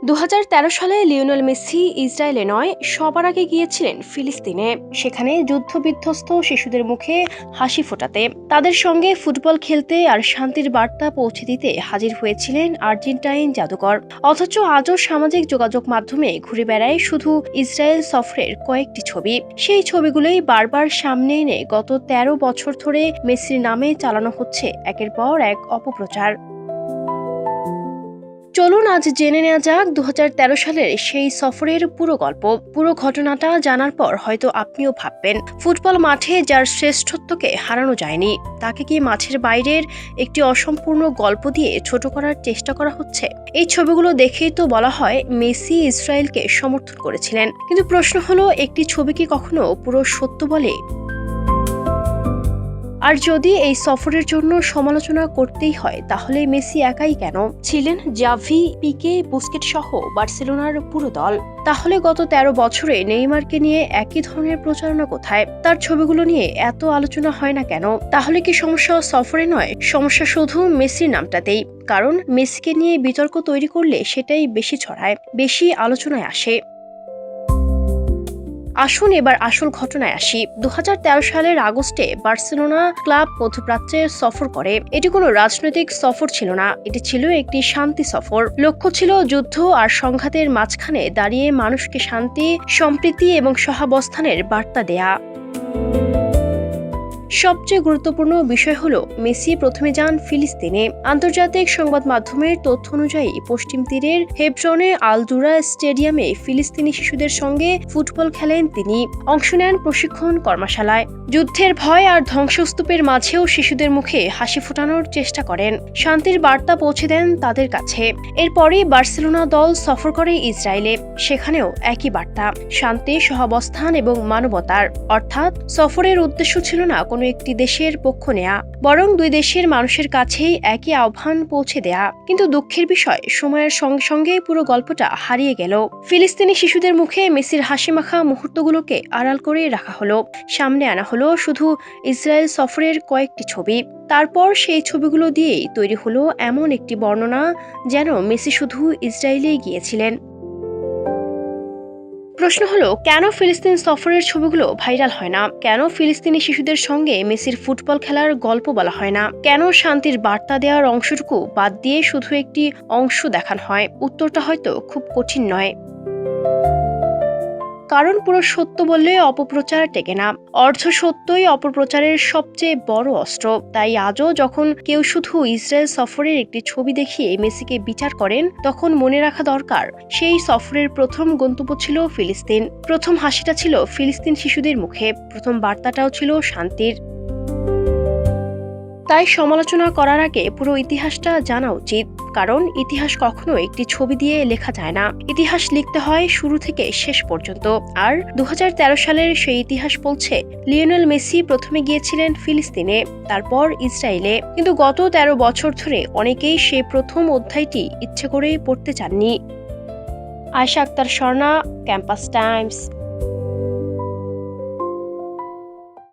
2013 সালে Lionel Messi ইসরায়েলে নয়, সবার আগে গিয়েছিলেন ফিলিস্তিনে। সেখানে যুদ্ধবিধ্বস্ত শিশুদের মুখে হাসি ফোটাতে, তাদের সঙ্গে ফুটবল খেলতে আর শান্তির বার্তা পৌঁছে দিতে হাজির হয়েছিলেন আর্জেন্টাইন জাদুকর। অথচ আজও সামাজিক যোগাযোগ মাধ্যমে ঘুরে বেড়ায় শুধু ইসরায়েল সফরের কয়েকটি ছবি। সেই ছবিগুলোই বারবার সামনে এনে গত 13 বছর ধরে মেসির নামে চালানো হচ্ছে একের পর এক অপপ্রচার। চলুন আজ জেনে নেওয়া যাক 2013 সালের সেই সফরের পুরো গল্প। পুরো ঘটনাটা জানার পর হয়তো আপনিও ভাববেন, ফুটবল মাঠে যার শ্রেষ্ঠত্বকে হারানো যায়নি, তাকে কি মাঠের বাইরের একটি অসম্পূর্ণ গল্প দিয়ে ছোট করার চেষ্টা করা হচ্ছে? এই ছবিগুলো দেখেই তো বলা হয় মেসি ইসরায়েলকে সমর্থন করেছিলেন। কিন্তু প্রশ্ন হলো, একটি ছবি কি কখনো পুরো সত্য বলে? আর যদি এই সফরের জন্য সমালোচনা করতেই হয়, তাহলে মেসি একাই কেন? ছিলেন জাভি, পিকে, বুস্কেট সহ বার্সেলোনার পুরো দল। তাহলে গত 13 বছরে নেইমারকে নিয়ে একই ধরনের প্রচারণা কোথায়? তার ছবিগুলো নিয়ে এত আলোচনা হয় না কেন? তাহলে কি সমস্যা সফরে নয়, সমস্যা শুধু মেসির নামটাতেই? কারণ মেসিকে নিয়ে বিতর্ক তৈরি করলে সেটাই বেশি ছড়ায়, বেশি আলোচনায় আসে। আসুন এবার আসল ঘটনায় আসি। 2013 সালের আগস্টে বার্সেলোনা ক্লাব মধ্যপ্রাচ্যে সফর করে। এটি কোনো রাজনৈতিক সফর ছিল না, এটি ছিল একটি শান্তি সফর। লক্ষ্য ছিল যুদ্ধ আর সংঘাতের মাঝখানে দাঁড়িয়ে মানুষকে শান্তি, সম্প্রীতি এবং সহাবস্থানের বার্তা দেয়া। সবচেয়ে গুরুত্বপূর্ণ বিষয় হলো, মেসি প্রথমে যান ফিলিস্তিনে। আন্তর্জাতিক সংবাদ মাধ্যমের তথ্য অনুযায়ী পশ্চিম তীরের হেব্রনে আল-দুরা স্টেডিয়ামে ফিলিস্তিনি শিশুদের সঙ্গে ফুটবল খেলেন তিনি। অংশ নেন প্রশিক্ষণ কর্মশালায়। যুদ্ধের ভয় আর ধ্বংসস্তূপের মাঝেও শিশুদের মুখে হাসি ফোটানোর চেষ্টা করেন, শান্তির বার্তা পৌঁছে দেন তাদের কাছে। এরপরই বার্সেলোনা দল সফর করে ইসরায়েলে। সেখানেও একই বার্তা, শান্তি, সহাবস্থান এবং মানবতার। অর্থাৎ সফরের উদ্দেশ্য ছিল না কোনো একটি দেশের পক্ষ নেয়া, বরং দুই দেশের মানুষের কাছেই একই আহ্বান পৌঁছে দেয়া। কিন্তু দুঃখের বিষয়, সময়ের সঙ্গে সঙ্গে পুরো গল্পটা হারিয়ে গেল। ফিলিস্তিনি শিশুদের মুখে মেসির হাসিমাখা মুহূর্তগুলোকে আড়াল করে রাখা হলো। সামনে আনা হলো শুধু ইসরায়েল সফরের কয়েকটি ছবি। তারপর সেই ছবিগুলো দিয়েই তৈরি হলো এমন একটি বর্ণনা, যেন মেসি শুধু ইসরায়েলেই গিয়েছিলেন। প্রশ্ন হলো, কেন ফিলিস্তিন সফরের ছবিগুলো ভাইরাল হয় না? কেন ফিলিস্তিনি শিশুদের সঙ্গে মেসির ফুটবল খেলার গল্প বলা হয় না? কেন শান্তির বার্তা দেওয়ার অংশটুকু বাদ দিয়ে শুধু একটি অংশ দেখানো হয়? উত্তরটা হয়তো খুব কঠিন নয়। কারণ পুরো সত্য বললে অপপ্রচার টেকে না। অর্ধ সত্যই অপপ্রচারের সবচেয়ে বড় অস্ত্র। তাই আজও যখন কেউ শুধু ইসরায়েল সফরের একটি ছবি দেখিয়ে মেসিকে বিচার করেন, তখন মনে রাখা দরকার, সেই সফরের প্রথম গন্তব্য ছিল ফিলিস্তিন। প্রথম হাসিটা ছিল ফিলিস্তিন শিশুদের মুখে, প্রথম বার্তাটাও ছিল শান্তির। তাই সমালোচনা করার আগে পুরো ইতিহাসটা জানা উচিত। কারণ ইতিহাস কখনো একটি ছবি দিয়ে লেখা যায় না, ইতিহাস লিখতে হয় শুরু থেকে শেষ পর্যন্ত। আর 2013 সালের সেই ইতিহাস বলছে, লিওনেল মেসি প্রথমে গিয়েছিলেন ফিলিস্তিনে, তারপর ইসরায়েলে। কিন্তু গত 13 বছর ধরে অনেকেই সেই প্রথম অধ্যায়টি ইচ্ছে করে পড়তে চাননি। Ayesha Akter Swarna, Campus Times.